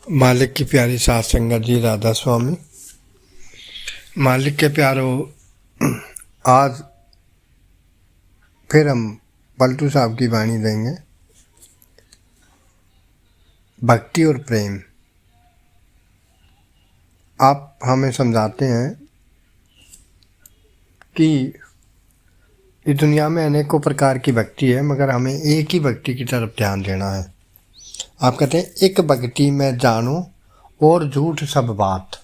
मालिक की प्यारी सात संगत जी, राधा स्वामी। मालिक के प्यारो, आज फिर हम पलटू साहब की वाणी देंगे। भक्ति और प्रेम। आप हमें समझाते हैं कि इस दुनिया में अनेकों प्रकार की भक्ति है, मगर हमें एक ही भक्ति की तरफ ध्यान देना है। आप कहते हैं, एक भक्ति में जानो और झूठ सब बात,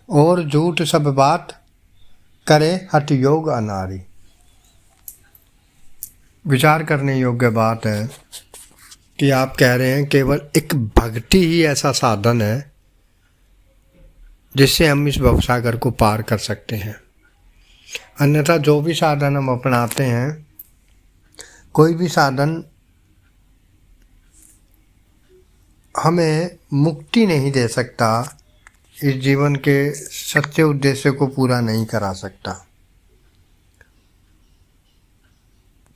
और झूठ सब बात करे हठ योग अनारी। विचार करने योग्य बात है कि आप कह रहे हैं केवल एक भक्ति ही ऐसा साधन है जिससे हम इस भवसागर को पार कर सकते हैं। अन्यथा जो भी साधन हम अपनाते हैं, कोई भी साधन हमें मुक्ति नहीं दे सकता, इस जीवन के सच्चे उद्देश्य को पूरा नहीं करा सकता।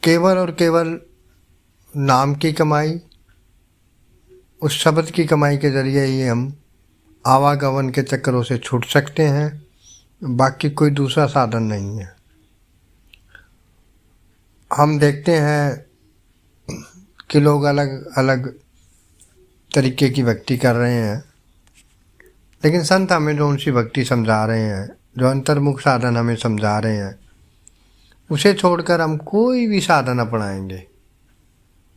केवल और केवल नाम की कमाई, उस शब्द की कमाई के जरिए ही हम आवागमन के चक्करों से छूट सकते हैं, बाकी कोई दूसरा साधन नहीं है। हम देखते हैं कि लोग अलग अलग तरीके की भक्ति कर रहे हैं, लेकिन संत हमें जो उनसी भक्ति समझा रहे हैं, जो अंतर्मुख साधन हमें समझा रहे हैं, उसे छोड़कर हम कोई भी साधन अपनाएंगे,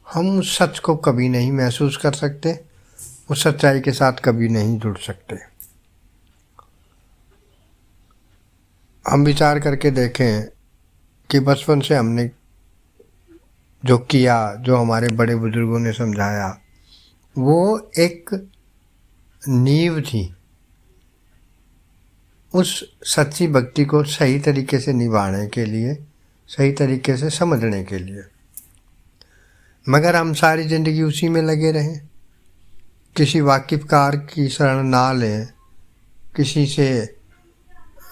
हम उस सच को कभी नहीं महसूस कर सकते, उस सच्चाई के साथ कभी नहीं जुड़ सकते। हम विचार करके देखें कि बचपन से हमने जो किया, जो हमारे बड़े बुजुर्गों ने समझाया, वो एक नींव थी उस सच्ची भक्ति को सही तरीके से निभाने के लिए, सही तरीके से समझने के लिए। मगर हम सारी ज़िंदगी उसी में लगे रहें, किसी वाकिफकार की शरण ना लें, किसी से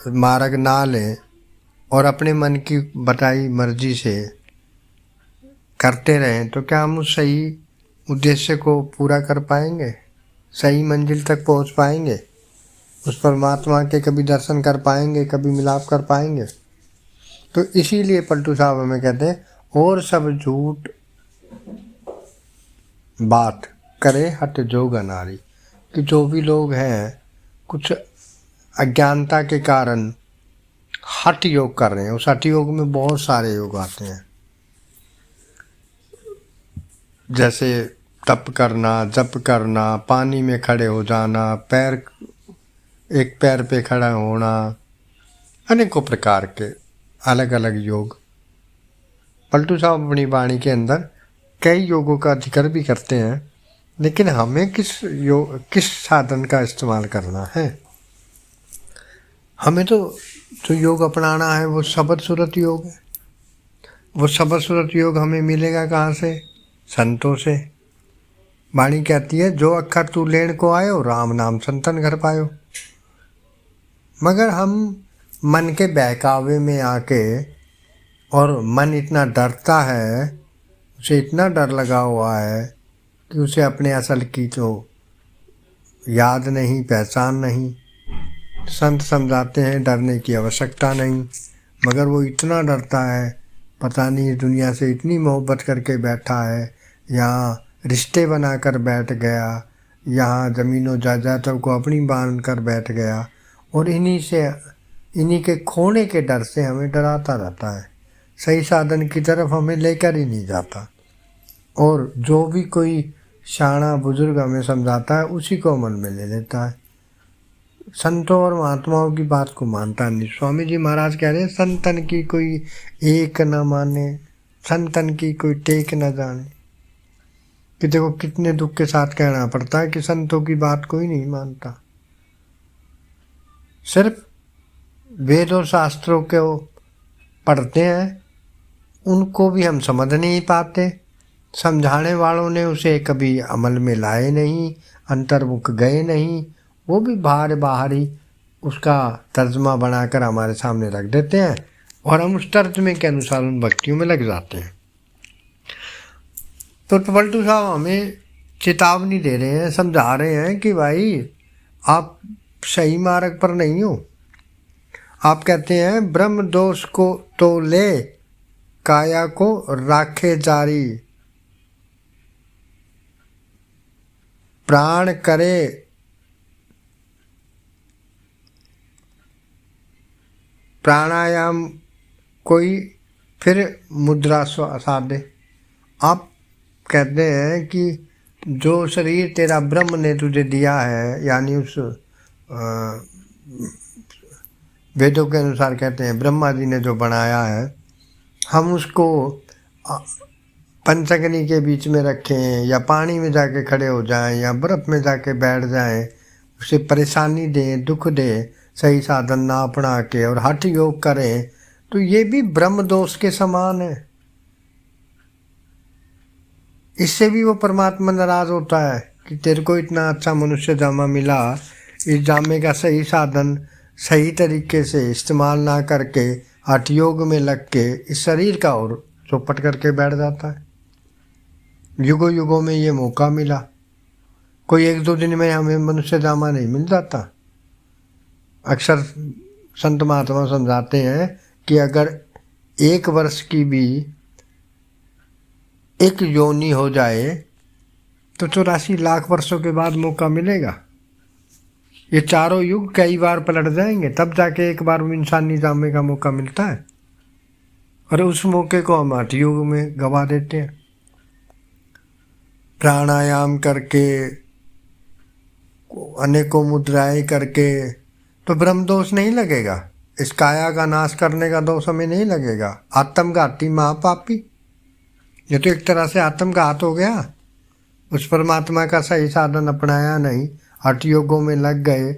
मार्ग ना लें और अपने मन की बताई मर्जी से करते रहें, तो क्या हम उस सही उद्देश्य को पूरा कर पाएंगे? सही मंजिल तक पहुंच पाएंगे? उस परमात्मा के कभी दर्शन कर पाएंगे, कभी मिलाप कर पाएंगे? तो इसीलिए पलटू साहब हमें कहते हैं, और सब झूठ बात करे हट जोग अनारी। कि जो भी लोग हैं, कुछ अज्ञानता के कारण हठ योग कर रहे हैं। उस हठ योग में बहुत सारे योग आते हैं, जैसे तप करना, जप करना, पानी में खड़े हो जाना, एक पैर पे खड़ा होना, अनेकों प्रकार के अलग अलग योग। पलटू साहब अपनी वाणी के अंदर कई योगों का जिक्र भी करते हैं, लेकिन हमें किस साधन का इस्तेमाल करना है? हमें तो जो योग अपनाना है वो शब्द सूरत योग है। वो शब्द सूरत योग हमें मिलेगा कहाँ से? संतों से। वाणी कहती है, जो अक्षर तू लेण को आयो, राम नाम संतन घर पायो। मगर हम मन के बहकावे में आके, और मन इतना डरता है, उसे इतना डर लगा हुआ है कि उसे अपने असल की तो याद नहीं, पहचान नहीं। संत समझाते हैं डरने की आवश्यकता नहीं, मगर वो इतना डरता है, पता नहीं दुनिया से इतनी मोहब्बत करके बैठा है, यहाँ रिश्ते बनाकर बैठ गया, यहाँ ज़मीनों जायदादों को अपनी बांध कर बैठ गया, और इन्हीं के खोने के डर से हमें डराता रहता है। सही साधन की तरफ हमें लेकर ही नहीं जाता, और जो भी कोई शाना बुजुर्ग हमें समझाता है उसी को मन में ले लेता है। संतों और महात्माओं की बात को मानता नहीं। स्वामी जी महाराज कह रहे हैं, संतन की कोई एक न माने, संतन की कोई टेक न जाने। कि देखो कितने दुख के साथ कहना पड़ता है कि संतों की बात कोई नहीं मानता। सिर्फ वेद और शास्त्रों को पढ़ते हैं, उनको भी हम समझ नहीं पाते। समझाने वालों ने उसे कभी अमल में लाए नहीं, अंतर्मुख गए नहीं, वो भी बाहर ही उसका तर्जमा बनाकर हमारे सामने रख देते हैं, और हम उस तर्जमे के अनुसार उन भक्तियों में लग जाते हैं। तो पलटू साहब हमें चेतावनी दे रहे हैं, समझा रहे हैं कि भाई आप सही मार्ग पर नहीं हो। आप कहते हैं ब्रह्म दोष को तो ले, काया को राखे जारी, प्राण करे प्राणायाम कोई, फिर मुद्रा साधे। आप कहते हैं कि जो शरीर तेरा ब्रह्म ने तुझे दिया है, यानी उस वेदों के अनुसार कहते हैं ब्रह्मा जी ने जो बनाया है, हम उसको पंचअग्नि के बीच में रखें या पानी में जाके खड़े हो जाएं या बर्फ़ में जाके बैठ जाएं, उसे परेशानी दें, दुख दें, सही साधन ना अपना के और हठ योग करें, तो ये भी ब्रह्म दोष के समान है। इससे भी वो परमात्मा नाराज़ होता है कि तेरे को इतना अच्छा मनुष्य जामा मिला, इस जामे का सही साधन सही तरीके से इस्तेमाल ना करके हठ योग में लग के इस शरीर का और चौपट करके बैठ जाता है। युगों युगों में ये मौका मिला, कोई एक दो दिन में हमें मनुष्य जामा नहीं मिल जाता। अक्सर संत महात्मा समझाते हैं कि अगर 1 वर्ष की भी एक योनि हो जाए तो 84 लाख वर्षों के बाद मौका मिलेगा। ये चारों युग कई बार पलट जाएंगे, तब जाके एक बार इंसानी जामे का मौका मिलता है, और उस मौके को हम हठ युग में गवा देते हैं। प्राणायाम करके, अनेकों मुद्राएं करके तो ब्रह्म दोष नहीं लगेगा, इस काया का नाश करने का दोष हमें नहीं लगेगा। आत्मघाती महापापी, ये तो एक तरह से आत्मघात हो गया। उस परमात्मा का सही साधन अपनाया नहीं, हठ योगों में लग गए,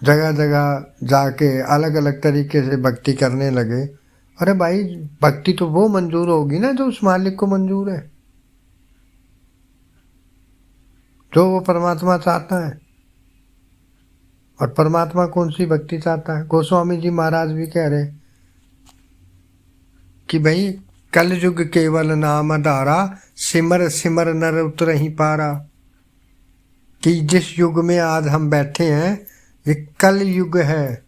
जगह जगह जाके अलग अलग तरीके से भक्ति करने लगे। अरे भाई, भक्ति तो वो मंजूर होगी ना जो उस मालिक को मंजूर है, जो वो परमात्मा चाहता है। और परमात्मा कौन सी भक्ति चाहता है? गोस्वामी जी महाराज भी कह रहे कि भाई कल युग केवल नाम धारा, सिमर सिमर नर उतर ही पारा। कि जिस युग में आज हम बैठे हैं ये कल युग है।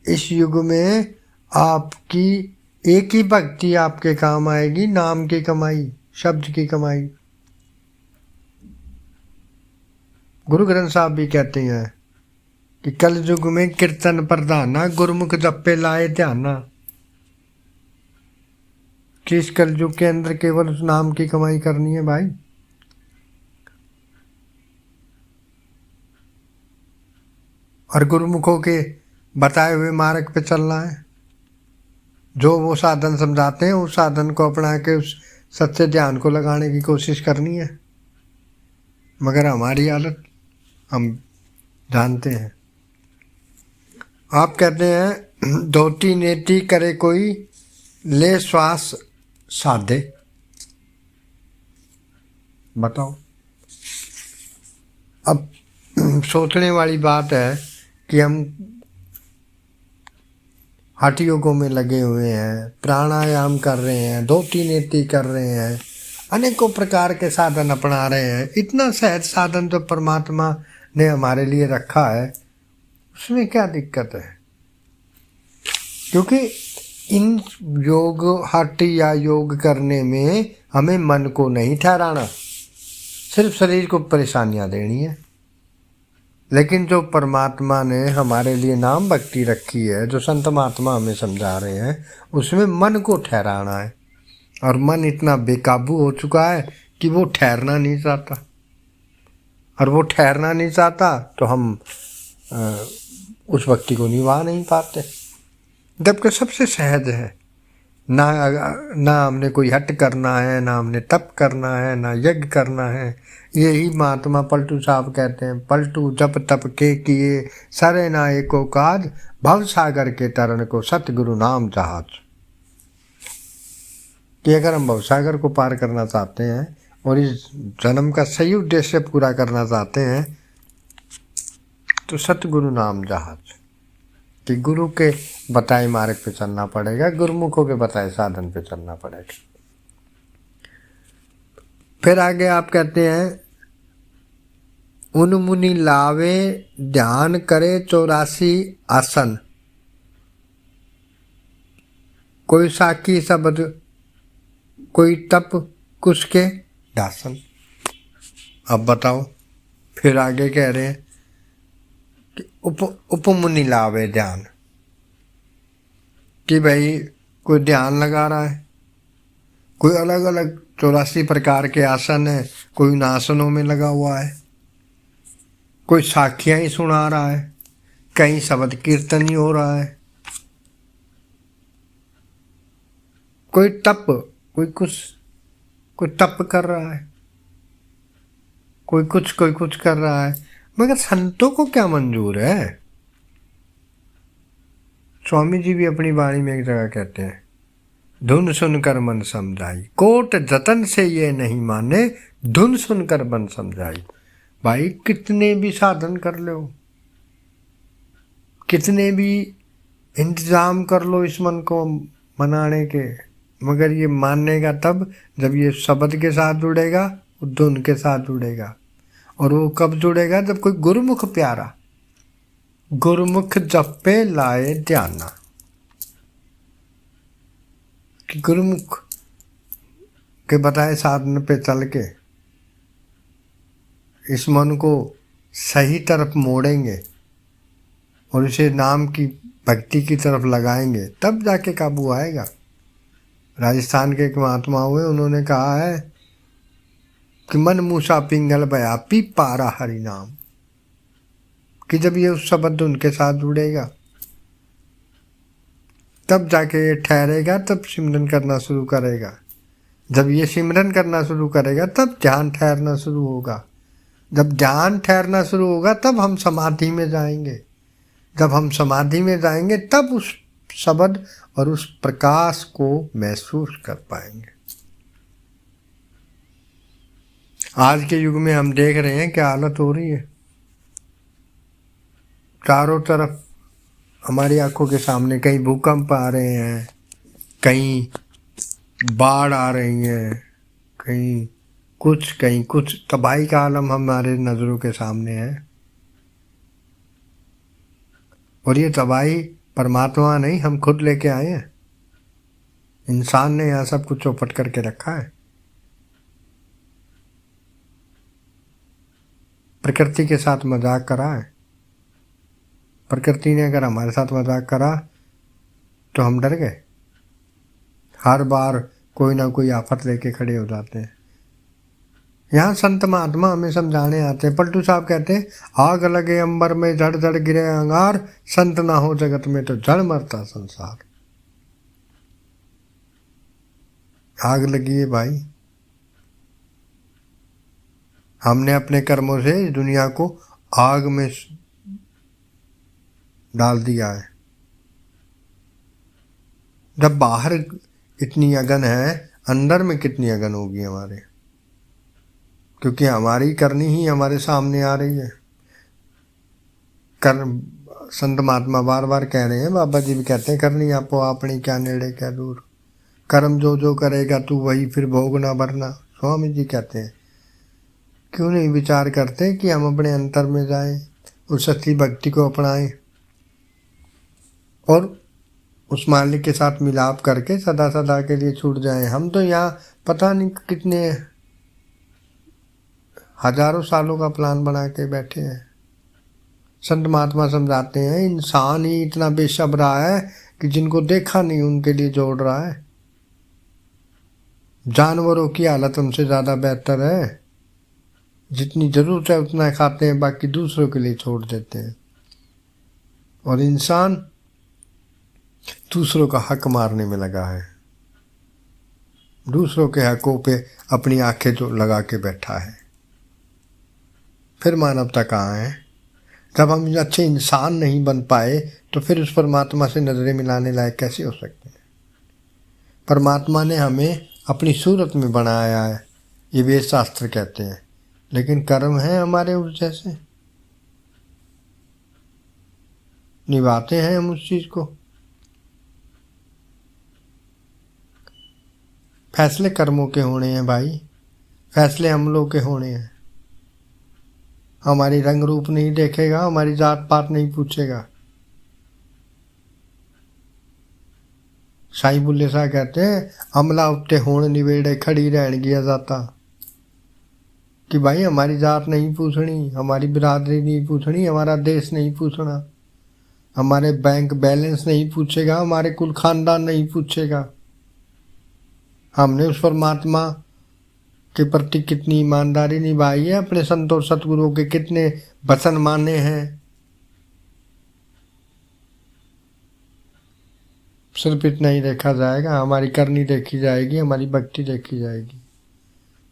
इस युग में आपकी एक ही भक्ति आपके काम आएगी, नाम की कमाई, शब्द की कमाई। गुरु ग्रंथ साहब भी कहते हैं कि कल युग में कीर्तन प्रधाना, गुरुमुख जप्पे लाए ध्याना। कि इस कल युग के अंदर केवल उस नाम की कमाई करनी है भाई। और गुरुमुखों के बताए हुए मार्ग पे चलना है। जो वो साधन समझाते हैं उस साधन को अपना के उस सच्चे ध्यान को लगाने की कोशिश करनी है। मगर हमारी हालत हम जानते हैं। आप कहते हैं धोती नेति करे कोई, ले श्वास साधे। बताओ, अब सोचने वाली बात है कि हम हठ योगों में लगे हुए हैं, प्राणायाम कर रहे हैं, धोती नेति कर रहे हैं, अनेकों प्रकार के साधन अपना रहे हैं। इतना सहज साधन जो परमात्मा ने हमारे लिए रखा है, उसमें क्या दिक्कत है? क्योंकि इन योग हठ या योग करने में हमें मन को नहीं ठहराना, सिर्फ शरीर को परेशानियां देनी है। लेकिन जो परमात्मा ने हमारे लिए नाम भक्ति रखी है, जो संत महात्मा हमें समझा रहे हैं, उसमें मन को ठहराना है। और मन इतना बेकाबू हो चुका है कि वो ठहरना नहीं चाहता। और वो ठहरना नहीं चाहता तो हम उस भक्ति को निभा नहीं पाते। जबकि सबसे सहज है, ना हमने कोई हट करना है, ना हमने तप करना है, ना यज्ञ करना है। यही महात्मा पलटू साहब कहते हैं, पलटू जप तप के किए, सरे ना एको काज, भव सागर के तरण को सतगुरु नाम जहाज। कि अगर हम भव सागर को पार करना चाहते हैं और इस जन्म का सही उद्देश्य पूरा करना चाहते हैं तो सतगुरु नाम जहाज, कि गुरु के बताए मार्ग पे चलना पड़ेगा, गुरुमुखों के बताए साधन पे चलना पड़ेगा। फिर आगे आप कहते हैं उन मुनि लावे ध्यान करे 84 आसन। कोई साकी शब्द, कोई तप, कुछ के दासन। अब बताओ, फिर आगे कह रहे हैं कि उपमुनि लावे ध्यान, कि भाई कोई ध्यान लगा रहा है, कोई अलग अलग 84 प्रकार के आसन है, कोई उन आसनों में लगा हुआ है, कोई साखियाँ ही सुना रहा है, कहीं शब्द कीर्तन ही हो रहा है, कोई तप, कोई तप कर रहा है, कोई कुछ कर रहा है। मगर संतों को क्या मंजूर है? स्वामी जी भी अपनी वाणी में एक जगह कहते हैं, धुन सुनकर मन समझाई, कोट जतन से ये नहीं माने, धुन सुनकर मन समझाई। भाई कितने भी साधन कर लो, कितने भी इंतजाम कर लो इस मन को मनाने के, मगर ये मानेगा तब जब ये शब्द के साथ जुड़ेगा, धुन के साथ जुड़ेगा। और वो कब जुड़ेगा? जब कोई गुरुमुख प्यारा गुरुमुख जपे लाए ध्याना, कि गुरुमुख के बताए साधन पे चल के इस मन को सही तरफ मोड़ेंगे और इसे नाम की भक्ति की तरफ लगाएंगे, तब जाके काबू आएगा। राजस्थान के एक महात्मा हुए, उन्होंने कहा है कि मन मूसा पिंगल बया पी पारा हरि नाम, कि जब ये उस शब्द उनके साथ जुड़ेगा तब जाके ये ठहरेगा, तब सिमरन करना शुरू करेगा। जब ये सिमरन करना शुरू करेगा तब ध्यान ठहरना शुरू होगा। जब ध्यान ठहरना शुरू होगा तब हम समाधि में जाएंगे। जब हम समाधि में जाएंगे तब उस शब्द और उस प्रकाश को महसूस कर पाएंगे। आज के युग में हम देख रहे हैं क्या हालत हो रही है। चारों तरफ हमारी आंखों के सामने कहीं भूकंप आ रहे हैं, कहीं बाढ़ आ रही है, कहीं कुछ तबाही का आलम हमारे नज़रों के सामने है। और ये तबाही परमात्मा नहीं, हम खुद लेके आए हैं। इंसान ने यहाँ सब कुछ चौपट करके रखा है। प्रकृति के साथ मजाक करा है। प्रकृति ने अगर हमारे साथ मजाक करा तो हम डर गए। हर बार कोई ना कोई आफत लेके खड़े हो जाते हैं। यहाँ संत महात्मा हमें समझाने आते हैं। पलटू साहब कहते हैं, आग लगे अंबर में जड़ जड़ गिरे अंगार, संत ना हो जगत में तो जड़ मरता संसार। आग लगी है भाई, हमने अपने कर्मों से इस दुनिया को आग में डाल दिया है। जब बाहर इतनी अगन है, अंदर में कितनी अगन होगी हमारे, क्योंकि हमारी करनी ही हमारे सामने आ रही है। कर्म संत महात्मा बार बार कह रहे हैं, बाबा जी भी कहते हैं, करनी आपो अपनी क्या नेड़े क्या दूर, कर्म जो जो करेगा तू वही फिर भोगना भरना। स्वामी जी कहते हैं, क्यों नहीं विचार करते कि हम अपने अंतर में जाएं, उस सच्ची भक्ति को अपनाएं और उस मालिक के साथ मिलाप करके सदा सदा के लिए छूट जाएं। हम तो यहाँ पता नहीं कितने हजारों सालों का प्लान बना के बैठे हैं। संत महात्मा समझाते हैं, इंसान ही इतना बेशब्रा है कि जिनको देखा नहीं उनके लिए जोड़ रहा है। जानवरों की हालत हमसे ज़्यादा बेहतर है। जितनी ज़रूरत है उतना खाते हैं, बाकी दूसरों के लिए छोड़ देते हैं। और इंसान दूसरों का हक मारने में लगा है, दूसरों के हकों पे अपनी आंखें जो लगा के बैठा है। फिर मानवता कहाँ है? जब हम अच्छे इंसान नहीं बन पाए तो फिर उस परमात्मा से नजरें मिलाने लायक कैसे हो सकते हैं? परमात्मा ने हमें अपनी सूरत में बनाया है, ये वेद शास्त्र कहते हैं, लेकिन कर्म है हमारे उस जैसे, निभाते हैं हम उस चीज़ को। फैसले कर्मों के होने हैं भाई, फैसले हम लोग के होने हैं। हमारी रंग रूप नहीं देखेगा, हमारी जात पात नहीं पूछेगा। साईं बुल्ले शाह कहते हैं, अमला उत्ते होण निवेड़े खड़ी रहन गया जाता, कि भाई हमारी जात नहीं पूछनी, हमारी बिरादरी नहीं पूछनी, हमारा देश नहीं पूछना, हमारे बैंक बैलेंस नहीं पूछेगा, हमारे कुल खानदान नहीं पूछेगा। हमने उस परमात्मा के प्रति कितनी ईमानदारी निभाई है, अपने संतों सतगुरुओं के कितने वचन माने हैं, सिर्फ इतना ही देखा जाएगा। हमारी करनी देखी जाएगी, हमारी भक्ति देखी जाएगी,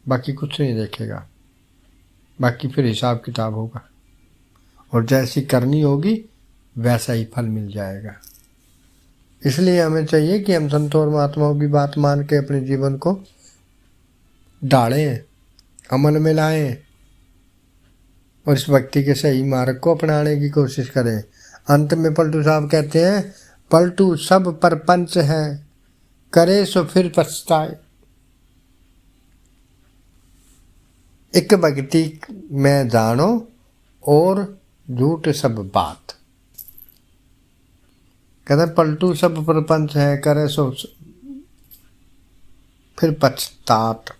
बाकी कुछ नहीं देखेगा। बाकी फिर हिसाब किताब होगा, और जैसी करनी होगी वैसा ही फल मिल जाएगा। इसलिए हमें चाहिए कि हम संतों और महात्माओं की बात मान के अपने जीवन को ढालें, अमल में लाएं, और इस भक्ति के सही मार्ग को अपनाने की कोशिश करें। अंत में पलटू साहब कहते हैं, पलटू सब परपंच है, करे सो फिर पछताए। एक भक्ति में जानो और झूठ सब बात। कहते पलटू सब परपंच है, करे सो फिर पछतात।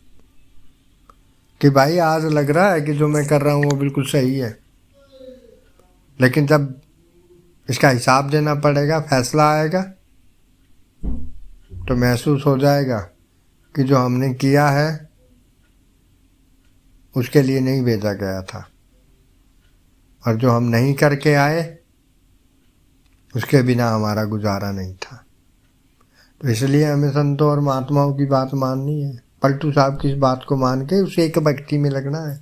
कि भाई आज लग रहा है कि जो मैं कर रहा हूँ वो बिल्कुल सही है, लेकिन जब इसका हिसाब देना पड़ेगा, फैसला आएगा, तो महसूस हो जाएगा कि जो हमने किया है उसके लिए नहीं भेजा गया था, और जो हम नहीं करके आए उसके बिना हमारा गुजारा नहीं था। तो इसलिए हमें संतों और महात्माओं की बात माननी है। पलटू साहब की इस बात को मान के उसे एक भक्ति में लगना है।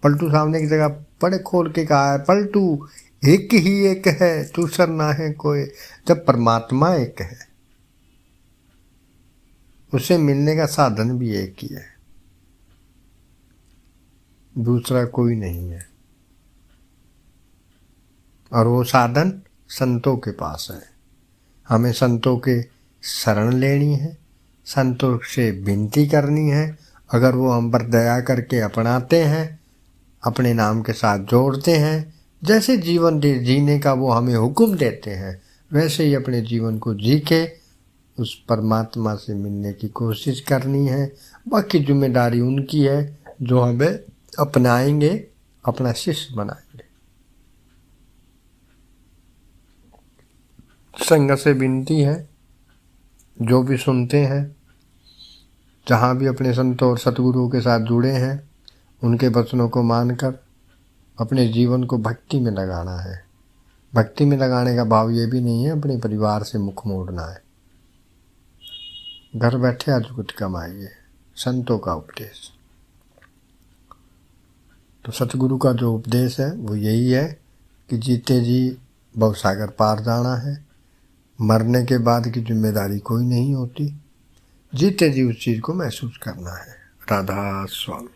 पलटू साहब ने एक जगह बड़े खोल के कहा है, पलटू एक ही एक है, दूसर ना है कोई। जब परमात्मा एक है, उसे मिलने का साधन भी एक ही है, दूसरा कोई नहीं है, और वो साधन संतों के पास है। हमें संतों के शरण लेनी है, संतों से विनती करनी है। अगर वो हम पर दया करके अपनाते हैं, अपने नाम के साथ जोड़ते हैं, जैसे जीवन जीने का वो हमें हुक्म देते हैं, वैसे ही अपने जीवन को जी के उस परमात्मा से मिलने की कोशिश करनी है। बाकी जिम्मेदारी उनकी है, जो हमें अपनाएंगे, अपना शिष्य बनाएंगे। संगत से विनती है, जो भी सुनते हैं, जहाँ भी अपने संतों और सतगुरुओं के साथ जुड़े हैं, उनके वचनों को मानकर अपने जीवन को भक्ति में लगाना है। भक्ति में लगाने का भाव ये भी नहीं है अपने परिवार से मुख मोड़ना है। घर बैठे आज कुछ कमाइए, संतों का उपदेश। तो सतगुरु का जो उपदेश है वो यही है कि जीते जी भवसागर पार जाना है। मरने के बाद की जिम्मेदारी कोई नहीं होती, जीते जी उस चीज़ को महसूस करना है। राधा स्वामी।